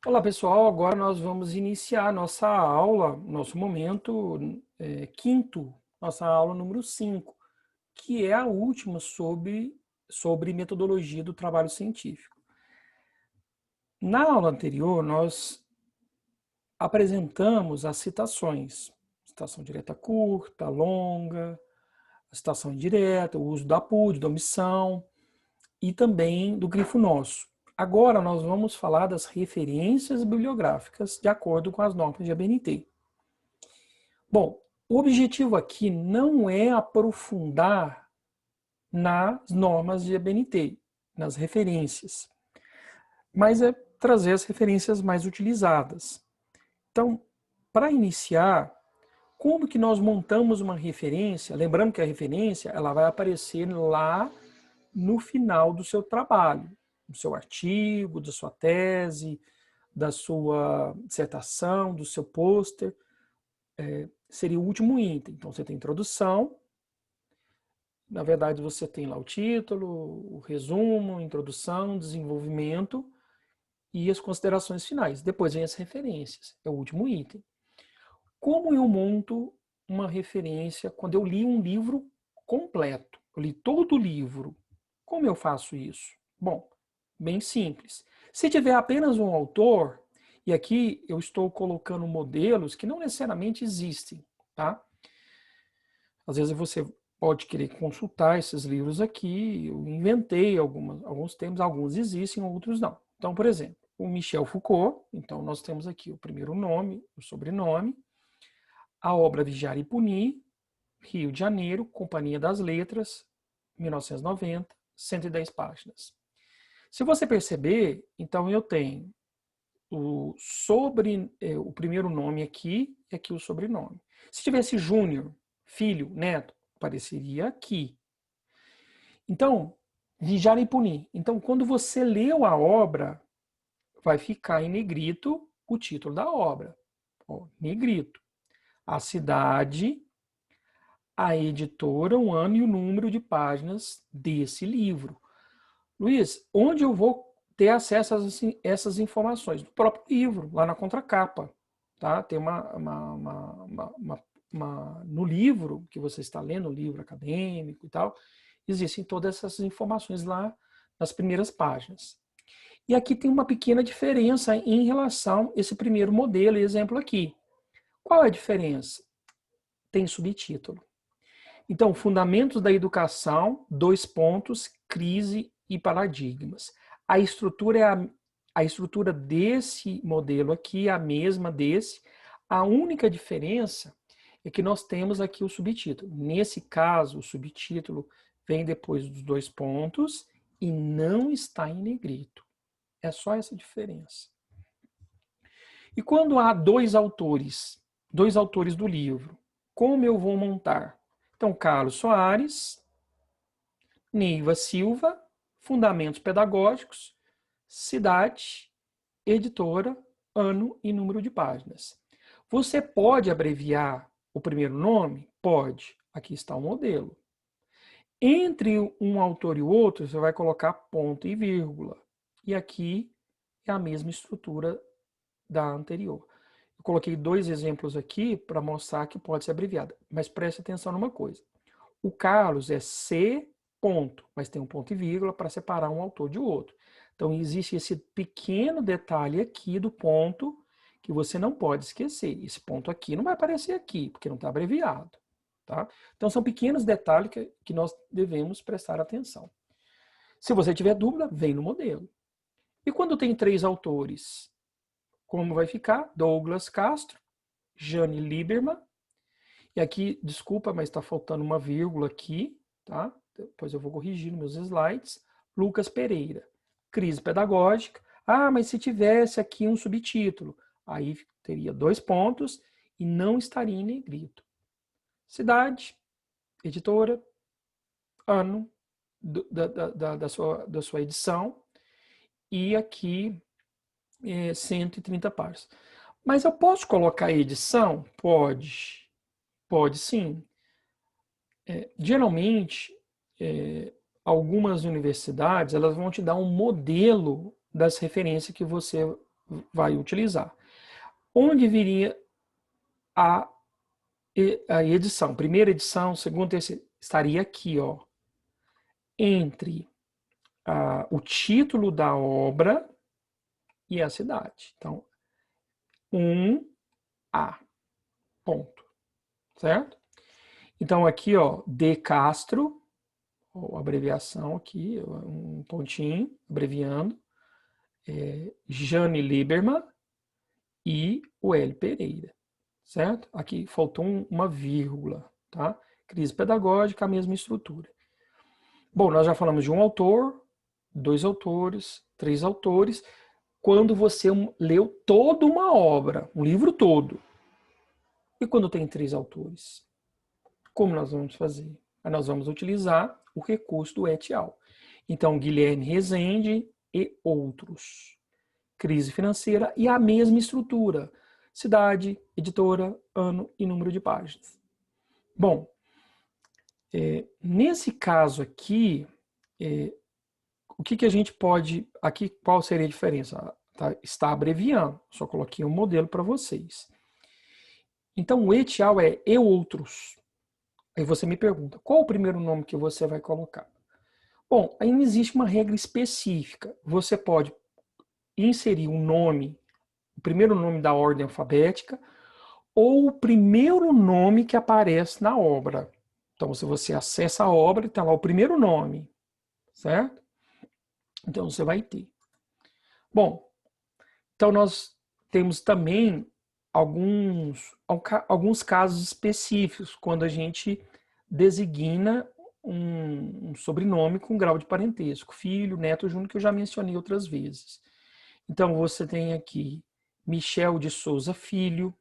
Olá pessoal, agora nós vamos iniciar nossa aula, nosso momento quinto, nossa aula número 5, que é a última sobre metodologia do trabalho científico. Na aula anterior, nós apresentamos as citações, citação direta curta, longa, a citação indireta, o uso da PUD, da omissão e também do grifo nosso. Agora nós vamos falar das referências bibliográficas de acordo com as normas de ABNT. Bom, o objetivo aqui não é aprofundar nas normas de ABNT, nas referências, mas é trazer as referências mais utilizadas. Então, para iniciar, como que nós montamos uma referência? Lembrando que a referência ela vai aparecer lá no final do seu trabalho, do seu artigo, da sua tese, da sua dissertação, do seu pôster, seria o último item. Então você tem introdução, na verdade você tem lá o título, o resumo, introdução, desenvolvimento e as considerações finais. Depois vem as referências, é o último item. Como eu monto uma referência quando eu li um livro completo? Eu li todo o livro. Como eu faço isso? Bom, bem simples. Se tiver apenas um autor, e aqui eu estou colocando modelos que não necessariamente existem, tá? Às vezes você pode querer consultar esses livros aqui, eu inventei alguns termos, alguns existem, outros não. Então, por exemplo, o Michel Foucault, então nós temos aqui o primeiro nome, o sobrenome, a obra Vigiar e Punir, Rio de Janeiro, Companhia das Letras, 1990, 110 páginas. Se você perceber, então eu tenho o primeiro nome aqui e aqui o sobrenome. Se tivesse Júnior, filho, neto, apareceria aqui. Então, Vigiar e Punir. Então, quando você leu a obra, vai ficar em negrito o título da obra. Ó, negrito. A cidade, a editora, o ano e o número de páginas desse livro. Luiz, onde eu vou ter acesso a essas informações? No próprio livro, lá na contracapa. Tá? Tem no livro que você está lendo, um livro acadêmico e tal, existem todas essas informações lá nas primeiras páginas. E aqui tem uma pequena diferença em relação a esse primeiro modelo e exemplo aqui. Qual é a diferença? Tem subtítulo. Então, fundamentos da educação, dois pontos, crise e paradigmas. A estrutura a estrutura desse modelo aqui é a mesma desse. A única diferença é que nós temos aqui o subtítulo. Nesse caso, o subtítulo vem depois dos dois pontos e não está em negrito. É só essa diferença. E quando há dois autores do livro, como eu vou montar? Então, Carlos Soares, Neiva Silva, Fundamentos Pedagógicos, cidade, editora, ano e número de páginas. Você pode abreviar o primeiro nome? Pode. Aqui está o modelo. Entre um autor e outro, você vai colocar ponto e vírgula. E aqui é a mesma estrutura da anterior. Eu coloquei dois exemplos aqui para mostrar que pode ser abreviada. Mas preste atenção numa coisa. O Carlos é C ponto, mas tem um ponto e vírgula para separar um autor de outro. Então existe esse pequeno detalhe aqui do ponto que você não pode esquecer. Esse ponto aqui não vai aparecer aqui, porque não está abreviado. Tá? Então são pequenos detalhes que nós devemos prestar atenção. Se você tiver dúvida, vem no modelo. E quando tem três autores, como vai ficar? Douglas Castro, Jane Lieberman, e aqui, desculpa, mas está faltando uma vírgula aqui, tá? Depois eu vou corrigir nos meus slides. Lucas Pereira, crise pedagógica. Ah, mas se tivesse aqui um subtítulo, aí teria dois pontos e não estaria em negrito. Cidade, editora, ano da sua edição e aqui 130 páginas. Mas eu posso colocar edição? Pode. Pode sim. Geralmente, algumas universidades elas vão te dar um modelo das referências que você vai utilizar. Onde viria a edição? Primeira edição, segunda, terceira, estaria aqui, ó, entre o título da obra e a cidade. Então, 1A, ponto, certo? Então, aqui, ó, D. Castro, ou abreviação aqui, um pontinho, abreviando, Jane Lieberman e o L. Pereira, certo? Aqui faltou uma vírgula, tá? Crise pedagógica, a mesma estrutura. Bom, nós já falamos de um autor, 2 autores, 3 autores. Quando você leu toda uma obra, um livro todo, e quando tem 3 autores, como nós vamos fazer? Nós vamos utilizar o recurso do et al. Então, Guilherme Rezende e outros. Crise financeira e a mesma estrutura. Cidade, editora, ano e número de páginas. Bom, nesse caso aqui, o que a gente pode... Aqui, qual seria a diferença? Tá? Está abreviando. Só coloquei um modelo para vocês. Então, o et al é e outros. Aí você me pergunta, qual o primeiro nome que você vai colocar? Bom, aí não existe uma regra específica. Você pode inserir um nome, o primeiro nome da ordem alfabética, ou o primeiro nome que aparece na obra. Então, se você acessa a obra, está lá o primeiro nome, certo? Então, você vai ter. Bom, então nós temos também alguns casos específicos, quando a gente designa um sobrenome com grau de parentesco, filho, neto, júnior, que eu já mencionei outras vezes. Então, você tem aqui Michel de Souza Filho,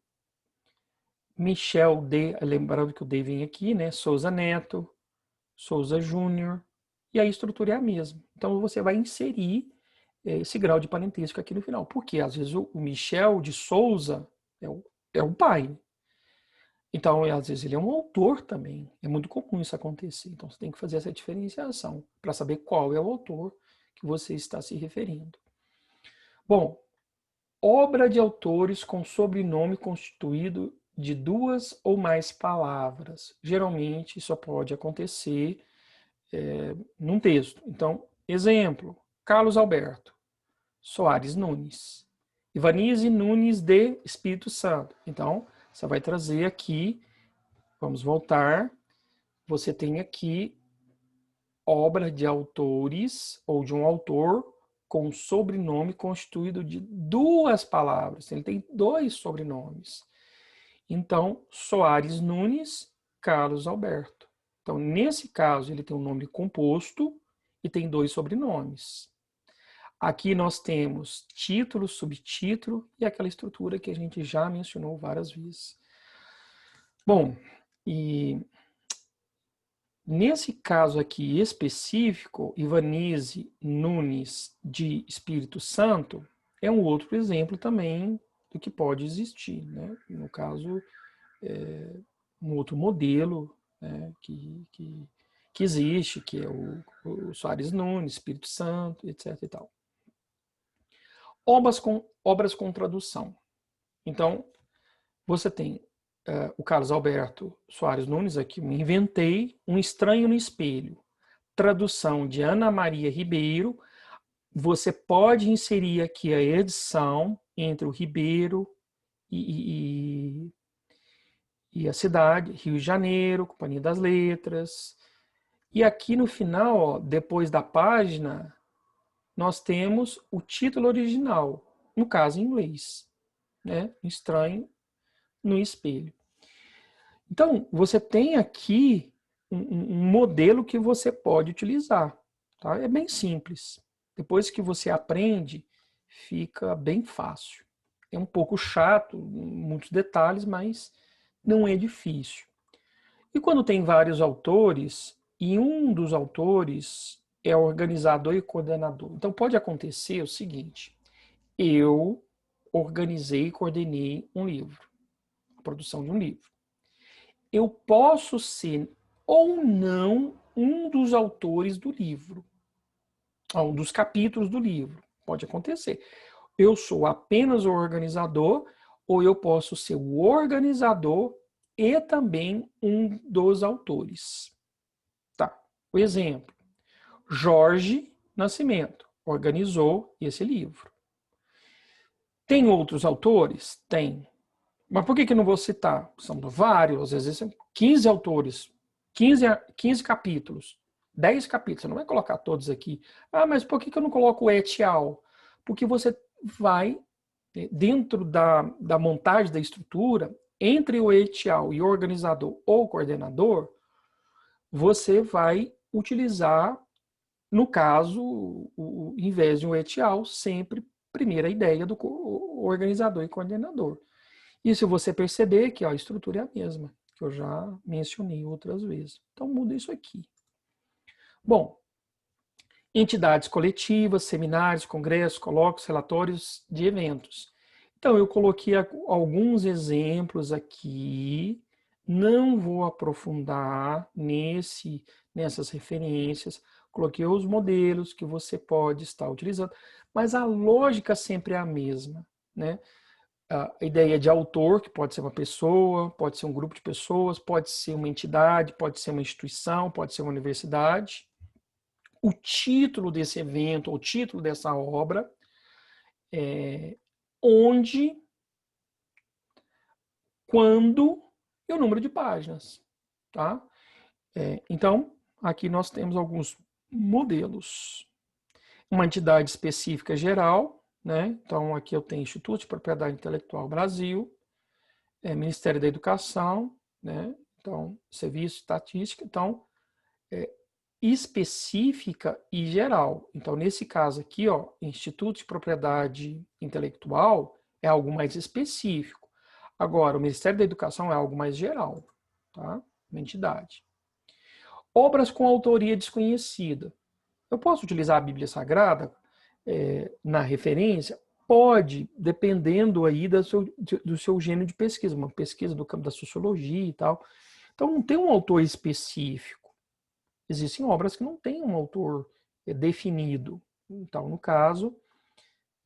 Michel D, lembrando que o D vem aqui, né? Souza Neto, Souza Júnior, e a estrutura é a mesma. Então, você vai inserir esse grau de parentesco aqui no final. Porque, às vezes, o Michel de Souza é o pai. Então, às vezes, ele é um autor também. É muito comum isso acontecer. Então, você tem que fazer essa diferenciação para saber qual é o autor que você está se referindo. Bom, obra de autores com sobrenome constituído de 2 ou mais palavras. Geralmente, isso pode acontecer num texto. Então, exemplo, Carlos Alberto Soares Nunes. Ivanise Nunes de Espírito Santo. Então, você vai trazer aqui, vamos voltar, você tem aqui obra de autores ou de um autor com sobrenome constituído de 2 palavras. Ele tem 2 sobrenomes. Então, Soares Nunes, Carlos Alberto. Então, nesse caso, ele tem um nome composto e tem 2 sobrenomes. Aqui nós temos título, subtítulo e aquela estrutura que a gente já mencionou várias vezes. Bom, e nesse caso aqui específico, Ivanise Nunes de Espírito Santo é um outro exemplo também do que pode existir, né? No caso, um outro modelo, né, que existe, que é o Soares Nunes, Espírito Santo, etc. e tal. Obras com tradução. Então, você tem o Carlos Alberto Soares Nunes, aqui eu inventei, Um Estranho no Espelho, tradução de Ana Maria Ribeiro. Você pode inserir aqui a edição entre o Ribeiro e a cidade, Rio de Janeiro, Companhia das Letras. E aqui no final, ó, depois da página, nós temos o título original, no caso em inglês, né? Estranho no Espelho. Então, você tem aqui um modelo que você pode utilizar. Tá? É bem simples. Depois que você aprende, fica bem fácil. É um pouco chato, muitos detalhes, mas não é difícil. E quando tem vários autores, e um dos autores é organizador e coordenador. Então, pode acontecer o seguinte: eu organizei e coordenei um livro, a produção de um livro. Eu posso ser ou não um dos autores do livro, um dos capítulos do livro. Pode acontecer. eu sou apenas o organizador ou eu posso ser o organizador e também um dos autores. Tá. O exemplo, Jorge Nascimento organizou esse livro. Tem outros autores? Tem. Mas por que eu não vou citar? São vários, às vezes são 15 autores, 15 capítulos, 10 capítulos. Você não vai colocar todos aqui. Ah, mas por que eu não coloco o et al? Porque você vai, dentro da montagem da estrutura, entre o et al e o organizador ou coordenador, você vai utilizar, no caso, em vez de um et al, sempre primeira ideia do organizador e coordenador. E se você perceber que a estrutura é a mesma, que eu já mencionei outras vezes. Então, muda isso aqui. Bom, entidades coletivas, seminários, congressos, colóquios, relatórios de eventos. Então, eu coloquei alguns exemplos aqui, não vou aprofundar nessas referências, coloquei os modelos que você pode estar utilizando, mas a lógica sempre é a mesma, né? A ideia de autor, que pode ser uma pessoa, pode ser um grupo de pessoas, pode ser uma entidade, pode ser uma instituição, pode ser uma universidade. O título desse evento, o título dessa obra, onde, quando e o número de páginas. Tá? Então, aqui nós temos alguns modelos. Uma entidade específica geral, né? Então, aqui eu tenho Instituto de Propriedade Intelectual Brasil, Ministério da Educação, né? Então, Serviço, Estatística, então, específica e geral. Então, nesse caso aqui, ó, Instituto de Propriedade Intelectual é algo mais específico. Agora, o Ministério da Educação é algo mais geral, tá? Uma entidade. Obras com autoria desconhecida. Eu posso utilizar a Bíblia Sagrada na referência? Pode, dependendo aí do seu gênero de pesquisa, uma pesquisa do campo da sociologia e tal. Então, não tem um autor específico. Existem obras que não têm um autor definido. Então, no caso,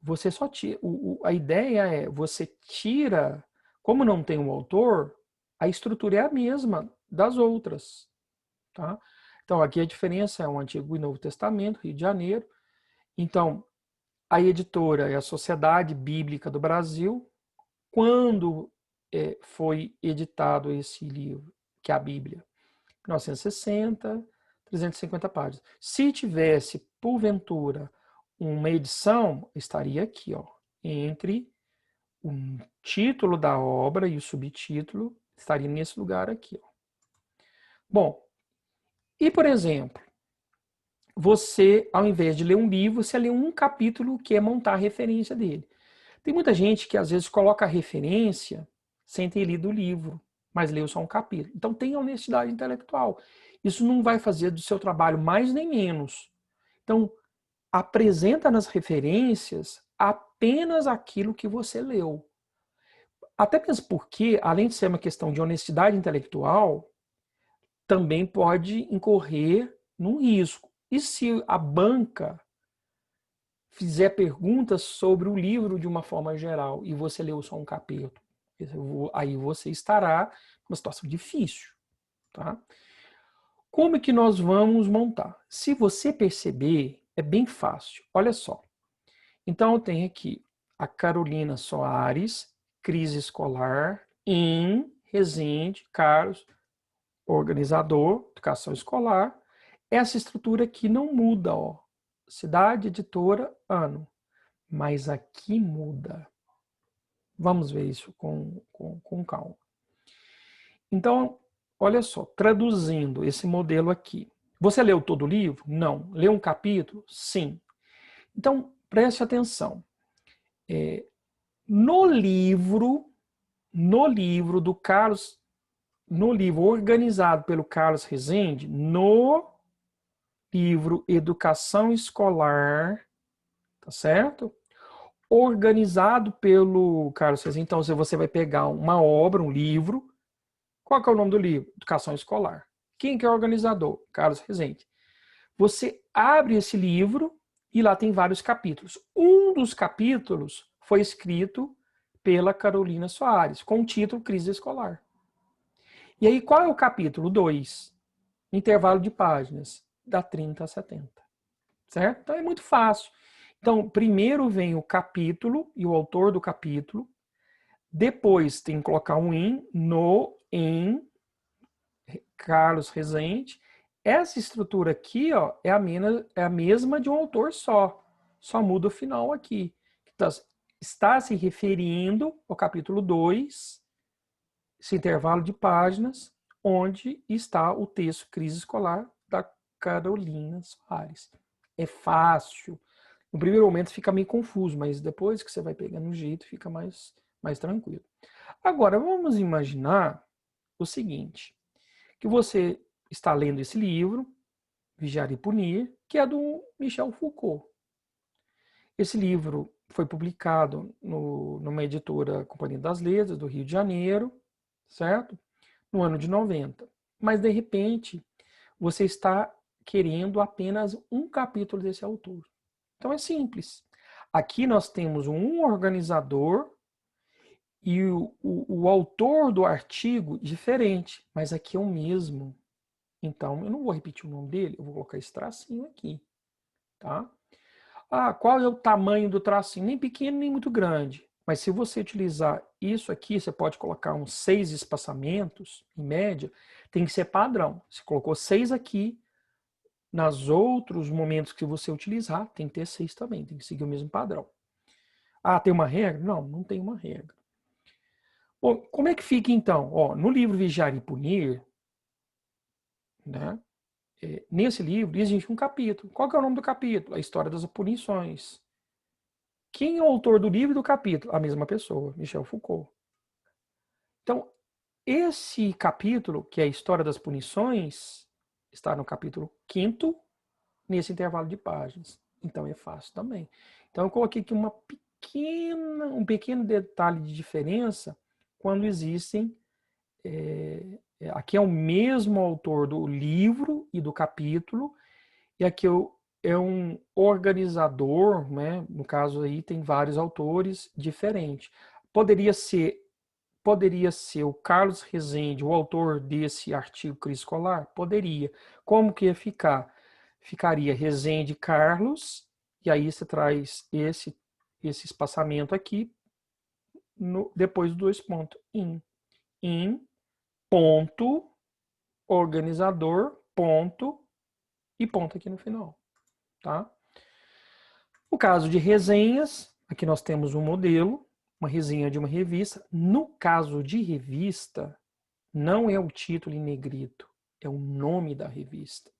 você só tira. A ideia é, você tira, como não tem um autor, a estrutura é a mesma das outras. Tá? Então, aqui a diferença é o Antigo e Novo Testamento, Rio de Janeiro. Então, a editora é a Sociedade Bíblica do Brasil. Quando foi editado esse livro, que é a Bíblia? 1960, 350 páginas. Se tivesse, porventura, uma edição, estaria aqui, ó, entre o título da obra e o subtítulo, estaria nesse lugar aqui. Ó. Bom, e por exemplo, você, ao invés de ler um livro, você lê um capítulo que é montar a referência dele. Tem muita gente que às vezes coloca a referência sem ter lido o livro, mas leu só um capítulo. Então tem honestidade intelectual. Isso não vai fazer do seu trabalho mais nem menos. Então, apresenta nas referências apenas aquilo que você leu. Até mesmo porque, além de ser uma questão de honestidade intelectual, também pode incorrer num risco. E se a banca fizer perguntas sobre o livro de uma forma geral e você leu só um capítulo, aí você estará numa situação difícil. Tá? Como é que nós vamos montar? Se você perceber, é bem fácil. Olha só. Então, eu tenho aqui a Carolina Soares, Crise Escolar, em Resende, Carlos, organizador, educação escolar. Essa estrutura aqui não muda, ó. Cidade, editora, ano. Mas aqui muda. Vamos ver isso com calma. Então, olha só, traduzindo esse modelo aqui. Você leu todo o livro? Não. Leu um capítulo? Sim. Então, preste atenção. No livro do Carlos, no livro organizado pelo Carlos Rezende, no livro Educação Escolar, tá certo? Organizado pelo Carlos Rezende. Então, você vai pegar uma obra, um livro. Qual que é o nome do livro? Educação Escolar. Quem que é o organizador? Carlos Rezende. Você abre esse livro E lá tem vários capítulos. Um dos capítulos foi escrito pela Carolina Soares, com o título Crise Escolar. E aí, qual é o capítulo 2? Intervalo de páginas, da 30 a 70. Certo? Então é muito fácil. Então, primeiro vem o capítulo e o autor do capítulo. Depois tem que colocar um em Carlos Rezende. Essa estrutura aqui, ó, é a mesma de um autor só. Só muda o final aqui. Então, está se referindo ao capítulo 2, esse intervalo de páginas, onde está o texto Crise Escolar da Carolina Soares. É fácil. No primeiro momento fica meio confuso, mas depois que você vai pegando o jeito, fica mais tranquilo. Agora, vamos imaginar o seguinte, que você está lendo esse livro, Vigiar e Punir, que é do Michel Foucault. Esse livro foi publicado numa editora Companhia das Letras, do Rio de Janeiro, certo? No ano de 90. Mas, de repente, você está querendo apenas um capítulo desse autor. Então, é simples. Aqui nós temos um organizador e o autor do artigo diferente, mas aqui é o mesmo. Então, eu não vou repetir o nome dele, eu vou colocar esse tracinho aqui, tá? Ah, qual é o tamanho do tracinho? Nem pequeno, nem muito grande. Mas se você utilizar isso aqui, você pode colocar uns 6 espaçamentos, em média, tem que ser padrão. Você colocou 6 aqui, nos outros momentos que você utilizar, tem que ter 6 também, tem que seguir o mesmo padrão. Ah, tem uma regra? Não, não tem uma regra. Bom, como é que fica então? Ó, no livro Vigiar e Punir, né, nesse livro existe um capítulo. Qual que é o nome do capítulo? A História das Punições. Quem é o autor do livro e do capítulo? A mesma pessoa, Michel Foucault. Então, esse capítulo, que é a História das Punições, está no capítulo 5º, nesse intervalo de páginas. Então é fácil também. Então eu coloquei aqui um pequeno detalhe de diferença quando existem. Aqui é o mesmo autor do livro e do capítulo, e aqui é um organizador, né? No caso aí tem vários autores diferentes. Poderia ser, poderia ser o Carlos Rezende, o autor desse artigo Crise Escolar? Poderia. Como que ia ficar? Ficaria Rezende Carlos, e aí você traz esse espaçamento aqui, depois dos 2 pontos. In, ponto, organizador, ponto, e ponto aqui no final. Tá? No caso de resenhas, aqui nós temos um modelo, uma resenha de uma revista. No caso de revista, não é o título em negrito, é o nome da revista.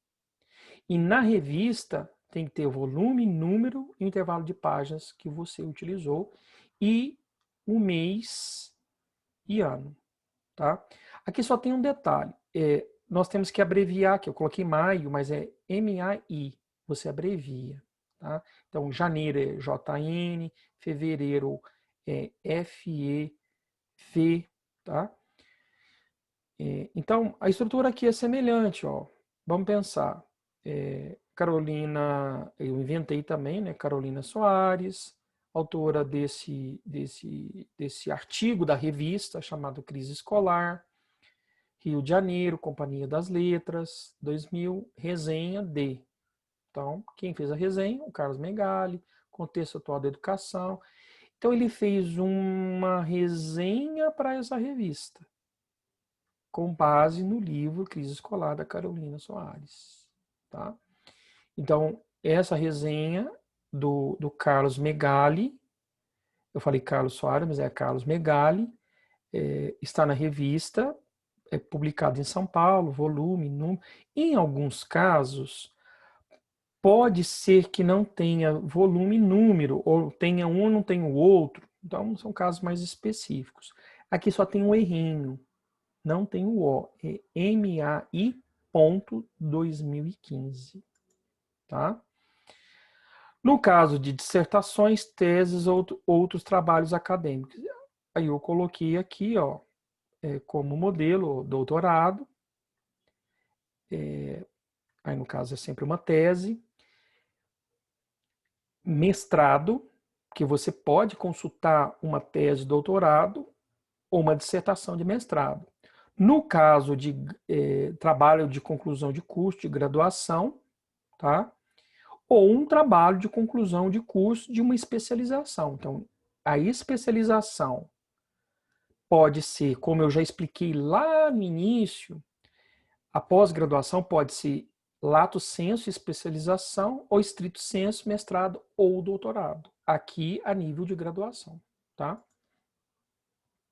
E na revista tem que ter o volume, número e o intervalo de páginas que você utilizou e o mês e ano. Tá? Aqui só tem um detalhe. Nós temos que abreviar, que eu coloquei maio, mas é MAI, você abrevia. Tá? Então, janeiro é JN, fevereiro é FEV. Tá? Então, a estrutura aqui é semelhante. Ó. Vamos pensar. Carolina, eu inventei também, né? Carolina Soares, autora desse artigo da revista chamado Crise Escolar. Rio de Janeiro, Companhia das Letras, 2000, resenha de. Então, quem fez a resenha? O Carlos Megali, Contexto Atual da Educação. Então, ele fez uma resenha para essa revista, com base no livro Crise Escolar da Carolina Soares. Tá? Então, essa resenha do Carlos Megali, eu falei Carlos Soares, mas é Carlos Megali, está na revista, é publicado em São Paulo, volume, número. Em alguns casos, pode ser que não tenha volume e número, ou tenha um ou não tenha o outro. Então, são casos mais específicos. Aqui só tem um errinho, não tem o O, é MAI.2015. Tá? No caso de dissertações, teses ou outros trabalhos acadêmicos, aí eu coloquei aqui, ó, como modelo, doutorado, aí no caso é sempre uma tese. mestrado, que você pode consultar uma tese de doutorado ou uma dissertação de mestrado. No caso de trabalho de conclusão de curso de graduação, tá? Ou um trabalho de conclusão de curso de uma especialização. Então, a especialização pode ser, como eu já expliquei lá no início, a pós-graduação pode ser lato sensu especialização ou estrito sensu mestrado ou doutorado. Aqui a nível de graduação, tá?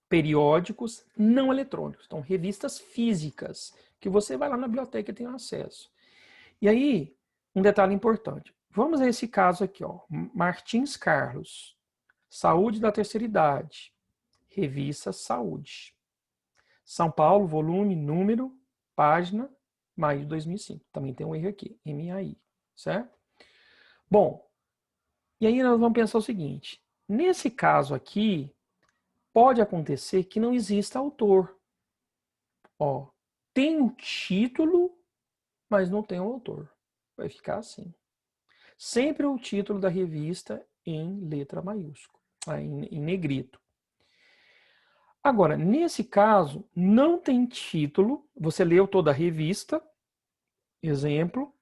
Periódicos não eletrônicos, então revistas físicas, que você vai lá na biblioteca e tem acesso. E aí, um detalhe importante. Vamos a esse caso aqui, ó. Martins Carlos, Saúde da Terceira Idade, Revista Saúde. São Paulo, volume, número, página, maio de 2005. Também tem um erro aqui, MAI, certo? Bom, e aí nós vamos pensar o seguinte. Nesse caso aqui, pode acontecer que não exista autor. Ó, tem um título, mas não tem um autor. Vai ficar assim. Sempre o título da revista em letra maiúscula, em negrito. Agora, nesse caso, não tem título, você leu toda a revista, exemplo,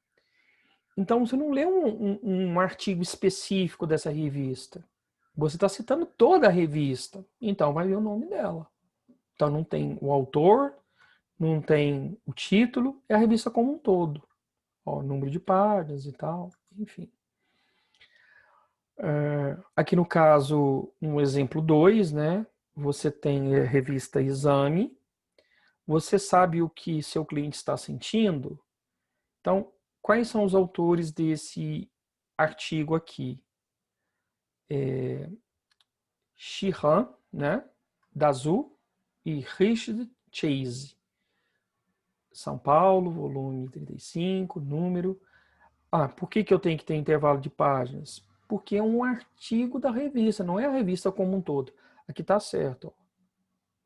então você não lê um artigo específico dessa revista. Você está citando toda a revista, então vai ver o nome dela. Então não tem o autor, não tem o título, é a revista como um todo. Ó, número de páginas e tal, enfim. Aqui no caso, um exemplo 2, né? Você tem a revista Exame. Você sabe o que seu cliente está sentindo? Então, quais são os autores desse artigo aqui? Sheehan, né? Dazu e Richard Chase. São Paulo, volume 35, número. Por que eu tenho que ter intervalo de páginas? Porque é um artigo da revista, não é a revista como um todo. Aqui está certo,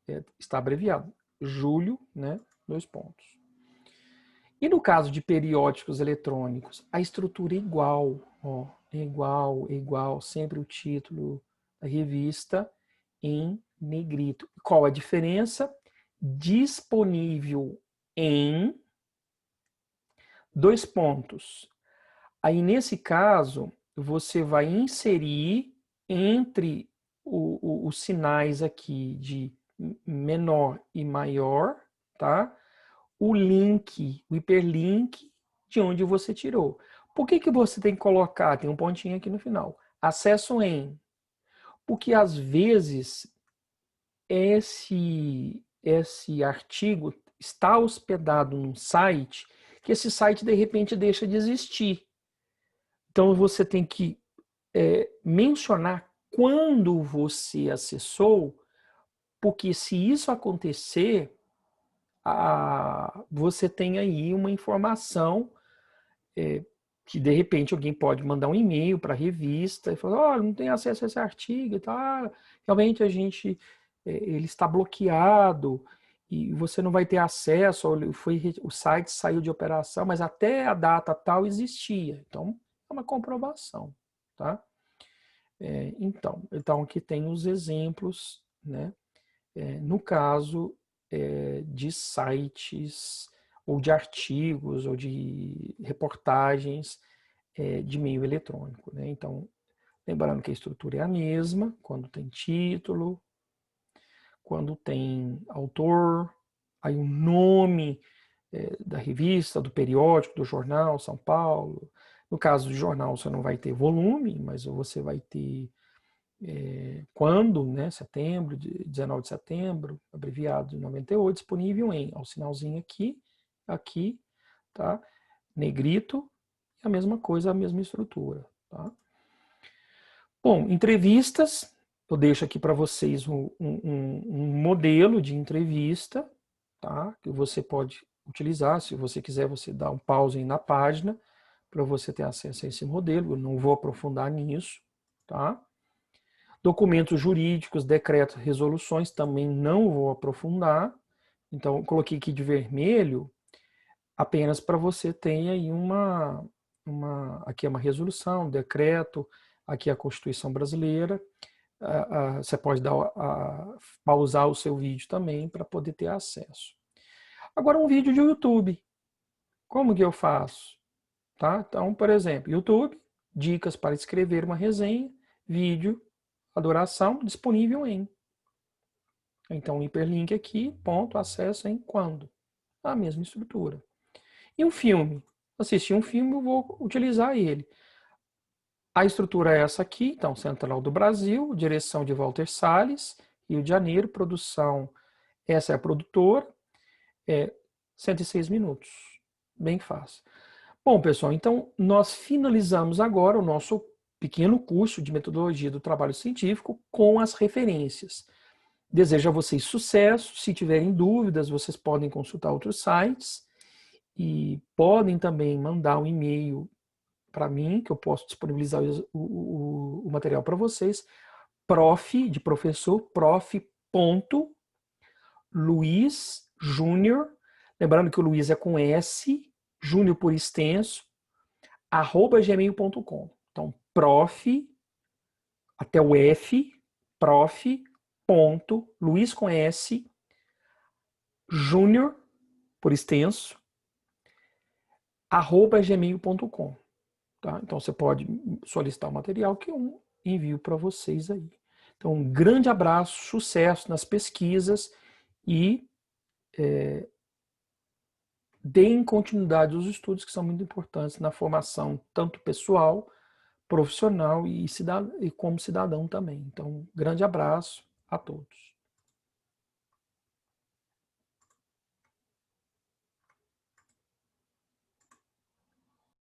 ó. Está abreviado. Julho, né? 2 pontos. E no caso de periódicos eletrônicos, a estrutura é igual, ó, é igual, sempre o título da revista em negrito. Qual a diferença? Disponível em 2 pontos. Aí, nesse caso, você vai inserir entre os sinais aqui de menor e maior, tá? O link, o hiperlink de onde você tirou. Por que você tem que colocar? Tem um pontinho aqui no final. Acesso em. Porque, às vezes, esse artigo está hospedado num site que esse site, de repente, deixa de existir. Então, você tem que mencionar quando você acessou, porque se isso acontecer, você tem aí uma informação que, de repente, alguém pode mandar um e-mail para a revista e falar, não tem acesso a esse artigo e tal. Realmente, ele está bloqueado e você não vai ter acesso, o site saiu de operação, mas até a data tal existia. Então, é uma comprovação, tá? Então aqui tem os exemplos, né? No caso de sites ou de artigos ou de reportagens de meio eletrônico, né? Então, lembrando que a estrutura é a mesma, quando tem título, quando tem autor, aí o nome da revista, do periódico, do jornal, São Paulo. No caso do jornal, você não vai ter volume, mas você vai ter quando, né, setembro, 19 de setembro, abreviado de 98, disponível em, ó, o sinalzinho aqui, tá? Negrito, e a mesma coisa, a mesma estrutura, tá? Bom, entrevistas, eu deixo aqui para vocês um modelo de entrevista, tá? Que você pode utilizar, se você quiser, você dá um pause aí na página, para você ter acesso a esse modelo, eu não vou aprofundar nisso, tá? Documentos jurídicos, decretos, resoluções, também não vou aprofundar. Então, eu coloquei aqui de vermelho, apenas para você ter aí aqui é uma resolução, decreto, aqui a Constituição Brasileira. Você pode pausar o seu vídeo também para poder ter acesso. Agora um vídeo de YouTube. Como que eu faço? Tá? Então, por exemplo, YouTube, dicas para escrever uma resenha, vídeo, a duração, disponível em. Então, um hiperlink aqui, ponto, acesso em quando? A mesma estrutura. E um filme? Assistir um filme, eu vou utilizar ele. A estrutura é essa aqui, então, Central do Brasil, direção de Walter Salles, Rio de Janeiro, produção, essa é a produtora, 106 minutos. Bem fácil. Bom, pessoal, então nós finalizamos agora o nosso pequeno curso de metodologia do trabalho científico com as referências. Desejo a vocês sucesso. Se tiverem dúvidas, vocês podem consultar outros sites e podem também mandar um e-mail para mim, que eu posso disponibilizar o material para vocês. Prof, de professor, prof.luizjunior, lembrando que o Luiz é com S, Júnior por extenso, @gmail.com. Então, prof, até o F, prof.luiz com S, Júnior por extenso, @gmail.com. Tá? Então, você pode solicitar o material que eu envio para vocês aí. Então, um grande abraço, sucesso nas pesquisas e deem continuidade aos estudos que são muito importantes na formação tanto pessoal, profissional e como cidadão também. Então, um grande abraço a todos.